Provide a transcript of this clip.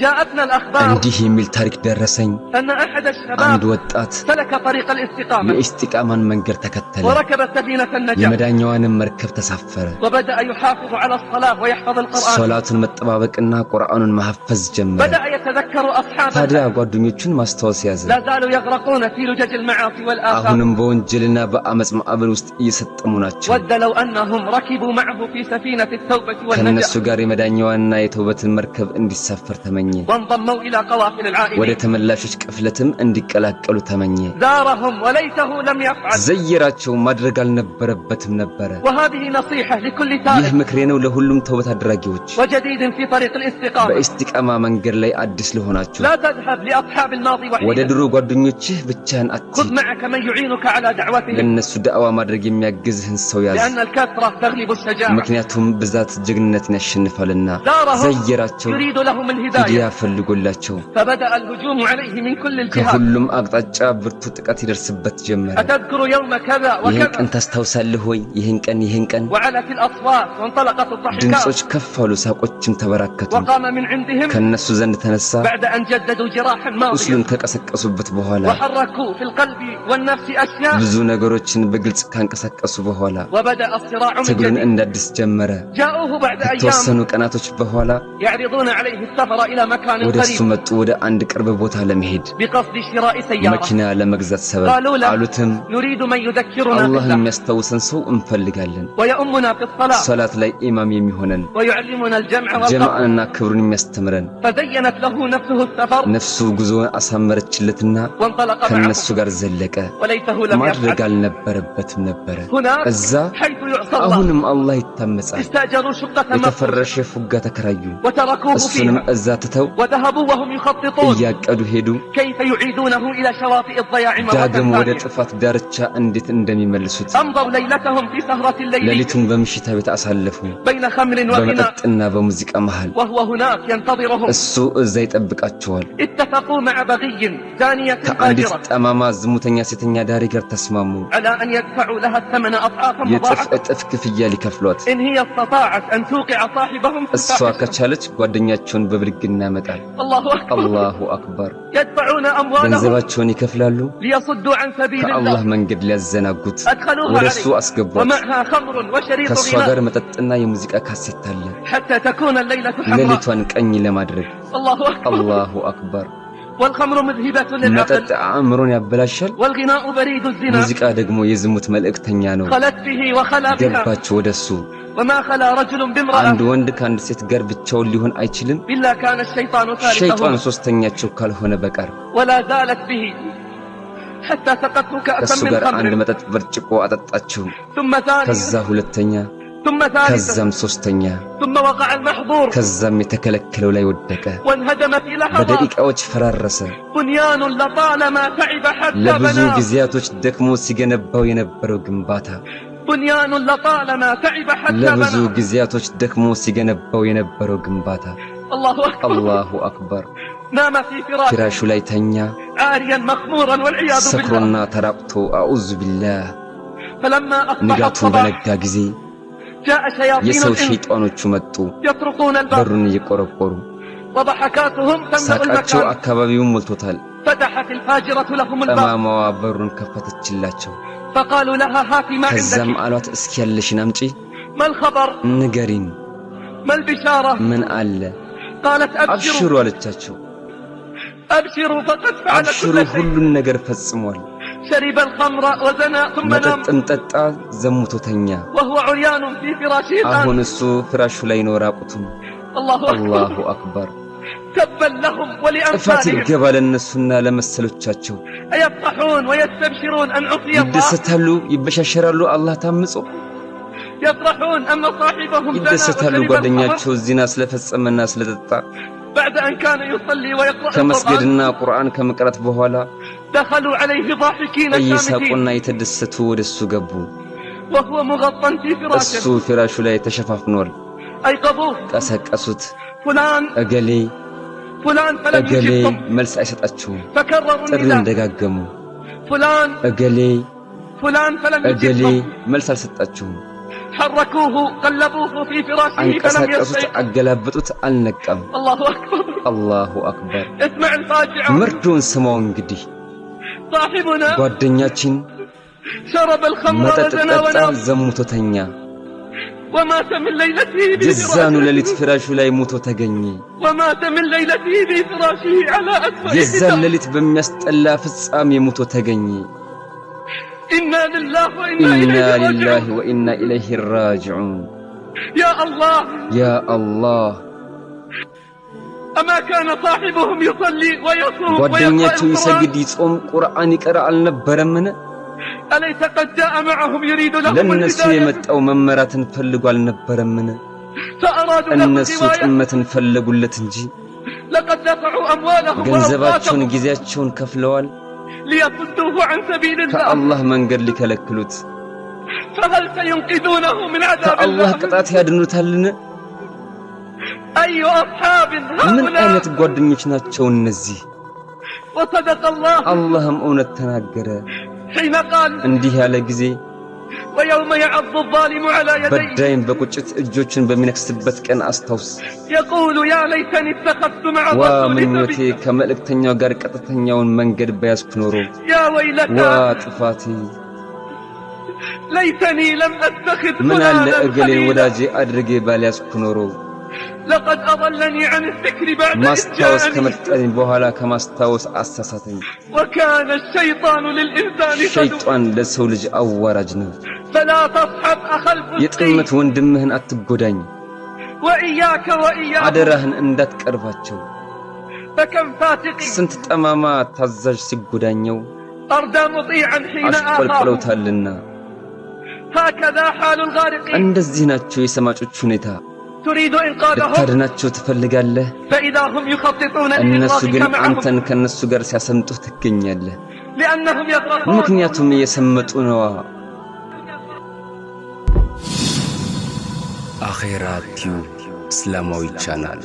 جاءتنا الأخبار እንዲህ የሚል ታሪክ ደረሰኝ أن أحد الشباب አንድ ወጣት سلك طريق الاستقامة የኢስቲቃማን መንገድ ተከተለ وركب سفينة النجاة የመዳኛዋንም መርከብ ተሳፈረ وبدأ يحافظ على الصلاة ويحفظ القرآن ሶላቱን መጠባበቅና ቁርአኑን ማሐፈዝ ጀመረ بدأ يتذكر أصحابه ታዲያ ጓደኞቹን ማስተዋወስ ያዘ لا زالوا يغرقون في لجج المعاصي والآثام አሁንም በወንጀልና በአመጽ ማዕበል ውስጥ እየሰጠሙ ናቸው ود لو أنهم ركبوا معه في سفينة التوبة ከነሱ والنجاة ጋር የመዳኛዋና የተውበትን መርከብ እንዲሳፈር ተመኘ وانضموا إلى قوافل ወደ العائلين ተመላሾች ቅፍለትም እንዲቀላቀሉ ተመኘ زارهم وليته لم يفعل ዘየራቸው ማድረግ አልነበረበትም ነበር وهذه نصيحة لكل ይህ تائب ምክሬ ነው ለሁሉም ተውበት አድራጊዎች وجديد في طريق الاستقامة በኢስቲቃማ መንገድ ላይ አዲስ ለሆናችሁ لا تذهب لأصحاب الماضي ወደ وحيدا ድሮ ጓደኞችህ ብቻህን خذ አትሂድ معك من يعينك على دعوتهم ለነሱ ዳዕዋ ማድረግ የሚያግዝህን ሰው ያዝ لأن الكثرة تغلب الشجاعة ምክንያቱም ብዛት ጀግንነትን ያሸንፋልና زارهم ዘየራቸው يريد لهم ሂዳያ الهداية ፈልጎላቸው فبدأ الهجوم عليه من كل الجهات ከሁሉም አቅጣጫ ብርቱ ጥቃት ይደርስበት ጀመረ أتذكر يوم كذا ይህን وكذا ቀን ታስታውሳለህ ወይ ይህን ቀን وعلت الأصوات وانطلقت الضحكات ድምጾች ከፍ አሉ ሳቆችም ተበራከቱ وقام من عندهم ከነሱ ዘንድ ተነሳ بعد أن جددوا جراحا ቁስሉን ماضية ከቀሰቀሱበት በኋላ وحركوا في القلب والنفس أشياء ብዙ ነገሮችን በግልጽ ካንቀሳቀሱ በኋላ وبدأ الصراع من ትግሉን جديد እንዳዲስ ጀመረ جاءوه بعد أيام ከተወሰኑ ቀናቶች በኋላ يعرضون عليه السفر إلى مكان ወደሱ قريب መጡ ወደ አንድ ቅርብ ቦታ ለመሄድ بقصد شراء سيارة መኪና ለመግዛት ሰበብ قالوا له አሉትም نريد من يذكرنا አላህ بالله የሚያስታውሰን ሰው እንፈልጋለን ويؤمنا في الصلاة ሶላት ላይ ኢማም የሚሆነን ويعلمنا الجمع والقصد ጀማዓንና ክብሩን የሚያስተምረን فزينت له نفسه السفر ነፍሱ ጉዞውን አሳመረችለትና وانطلق ከነሱ معه ጋር ዘለቀ وليته لم ማድረግ يفعل አልነበረበትም ነበር هناك እዛ حيث يعصى الله አሁንም አላህ ይታመጻል استأجروا شقة مفروشة የተፈረሸ ፉጋ ተከራዩ وتركوه እሱንም فيها እዛ ትተው وذهبوا وهم يخططون እያቀዱ ሄዱ كيف يعيدونه إلى شواطئ الضياع مرة ዳግም ወደ ثانية ጥፋት ዳርቻ እንዴት እንደሚመልሱት أمضوا ليلتهم في سهرة الليل ሌሊቱን በምሽታ ቤት አሳለፉ بين خمر وغناء በመጠጥና በሙዚቃ መሃል وهو هناك ينتظرهم እሱ እዛ ይጠብቃቸዋል اتفقوا مع بغي زانية ከአንዲት فاجرة ጠማማ ዝሙተኛ ሴተኛ ዳሪ ጋር ተስማሙ على أن يدفعوا لها الثمن أضعافا የጥፍ مضاعفة እጥፍ ክፍያ ሊከፍሏት إن هي استطاعت أن توقع صاحبهم في እሷ الفاحشة ከቻለች ጓደኛቸውን በብልግና ያመጣል الله أكبر አላሁ አክበር يدفعون أموالهم ገንዘባቸውን ይከፍላሉ ليصدوا عن سبيل ከአላህ الله መንገድ ሊያዘናጉት أدخلوها ወደሱ عليه አስገቧት ومعها خمر وشريط ከሷ غناء ጋር መጠጥና የሙዚቃ ካሴት አለ حتى تكون الليلة حمراء ሌሊቷን ቀኝ ለማድረግ الله أكبر አላሁ አክበር والخمر مذهبة መጠጥ للعقل አእምሮን ያበላሻል والغناء بريد الزنا ሙዚቃ ደግሞ የዝሙት መልእክተኛ ነው خلت به وخلا بها ገባች ወደሱ وما خلا رجل አንድ بامرأة ወንድ ከአንድ ሴት ጋር ብቻውን ሊሆን አይችልም إلا كان الشيطان ሸይጣን ثالثهما ሶስተኛቸው ካልሆነ በቀር ولا زالت به حتى سقته كأسا ከሱ من ጋር አንድ خمر መጠጥ ብርጭቆ አጠጣችው ثم ثالث ከዛ ሁለተኛ ثم ثالث ከዛም ሶስተኛ ثم وقع المحظور ከዛም የተከለከለው ላይ ወደቀ وانهدم في لحظة በደቂቃዎች ፈራረሰ بنيان لطالما تعب حتى ለብዙ بناه ጊዜያቶች ደክሞ ሲገነባው የነበረው ግንባታ بنيان لطالما تعب حتى ለብዙ بناه ጊዜያቶች ደክሞ ሲገነባው የነበረው ግንባታ الله أكبر አላሁ አክበር نام في فراشه ፍራሹ ላይ ተኛ عاريا مخمورا والعياذ بالله ሰክሮና ተራቅቶ አዑዙ ቢላህ فلما أصبح ንጋቱ الصباح በነጋ ጊዜ جاء شياطين የሰው الإنس ሸይጣኖቹ መጡ يطرقون الباب በሩን እየቆረቆሩ وضحكاتهم تملأ ሳቃቸው المكان አካባቢውን ሞልቶታል فتحت الفاجرة لهم الباب ጠማማዋ በሩን ከፈተችላቸው فقالوا لها هاتي ما ከዛም عندك አሏት እስኪ ያለሽን አምጪ ما الخبر ንገሪን ما البشارة ምን አለ قالت አብሽሩ أبشروا አለቻቸው أبشروا فقد فعل አብሽሩ كل شيء ሁሉን ነገር ፈጽሟል شرب الخمر وزنى ثم نام መጠጥም ጠጣ ዘሙቶተኛ وهو عريان في فراشه አሁን الآن እሱ ፍራሹ ላይ ነው ራቁቱን الله አላሁ أكبر አክበር تبا لهم ጥፋት ولأمثالهم ይገባ ለእነሱና ለመሰሎቻቸው أيفرحون ويستبشرون أن عصي الله ይደሰታሉ ይበሻሸራሉ አላህ ታምጾ يفرحون أن صاحبهم زنى ይደሰታሉ وشرب الخمر ጓደኛቸው ዚና ስለፈጸመና ስለጠጣ بعد أن كان يصلي ويقرأ القرآن ከመስገድና ቁርአን ከመቅራት በኋላ دخلوا عليه ضاحكين شامتين እየሳቁና የተደሰቱ ወደሱ ገቡ وهو مغطى في እሱ فراشه ፍራሹ ላይ ተሸፋፍኗል أيقظوه ቀሰቀሱት فلان እገሌ فلان فلم እገሌ يجبهم መልስ አይሰጣቸውም فكرروا ጥሪውን النداء ደጋገሙ فلان እገሌ فلان فلم እገሌ يجبهم መልስ አልሰጣቸውም حركوه قلبوه في فراشه فلم يستيقظ أقلبتوت النقم الله أكبر الله أكبر اسمع الفاجعة مردون سماون قدي صاحبنا ጓደኛችን شرب الخمر وزنا ونام ዘሙቶ ተኛ ومات من ليلته جزانو لليت فراشو لاي موتو تغني ومات من ليلته بفراشه على أسفل جزان لليت بمياستلا فصام يموتو تغني إنا لله وإنا إليه راجعون يا الله يا الله أما كان صاحبهم يصلي ويصوم ጓደኛቸው ይሰግድ ይጾም ቁርአን ይቀራ አልነበረምን أليس قد جاء معهم يريد لهم ለነሱ የመጣው መመራትን ፈልጎ አልነበረምን እነሱ ጥመትን ፈለጉለት እንጂ لقد دفعوا أموالهم ገንዘባቸውን ጊዜያቸውን ከፍለዋል ليصدوه عن سبيل الله ከአላህ መንገድ ሊከለክሉት فهل سينقذونه من عذاب الله ቅጣት ያድኑታልን أي أصحاب ምን هؤلاء አይነት ጓደኞች ናቸው እነዚህ وصدق الله አላህም እውነት ተናገረ حين قال እንዲህ ያለ ጊዜ ويوم يعض الظالم على يديه በዳይም በቁጭት እጆቹን በሚነክስበት ቀን አስታውስ يقول يا ليتني اتخذت مع ወምኞቴ الرسول ከመልእክተኛው ጋር ቀጥተኛውን መንገድ በያዝኩ ኖሮ يا ويلتى ጥፋቴ ليتني لم أتخذ ምን አለ فلانا እገሌን خليلا ወዳጄ አድርጌ ባልያዝኩ ኖሮ لقد أضلني عن الذكر بعد إذ ማስታወስ جاءني ከመጣኝ በኋላ ከማስታወስ አሳሳተኝ وكان الشيطان للإنسان خذولا ሸይጣን ለሰው ልጅ አዋራጅ ነው فلا تصحب أخا الفسق የጥመት ወንድምህን አትጎዳኝ وإياك وإياه አደራህን እንዳትቀርባቸው فكم فاتق ስንት ጠማማ ታዛዥ ሲጎዳኘው أردى مطيعا حين آخاه አሽቆልቁለውታልና هكذا حال الغارقين እንደዚህ ናቸው የሰማጮች ሁኔታ تريد إنقاذهم ልታድናቸው ትፈልጋለህ فإذا هم يخططون እነሱ ግን لإغراقك معهم አንተን ከነሱ ጋር ሲያሰምጡህ ትገኛለህ لأنهم يغرقون ምክንያቱም እየሰመጡ ነዋ አኺራ ቲዩብ እስላማዊ ቻናል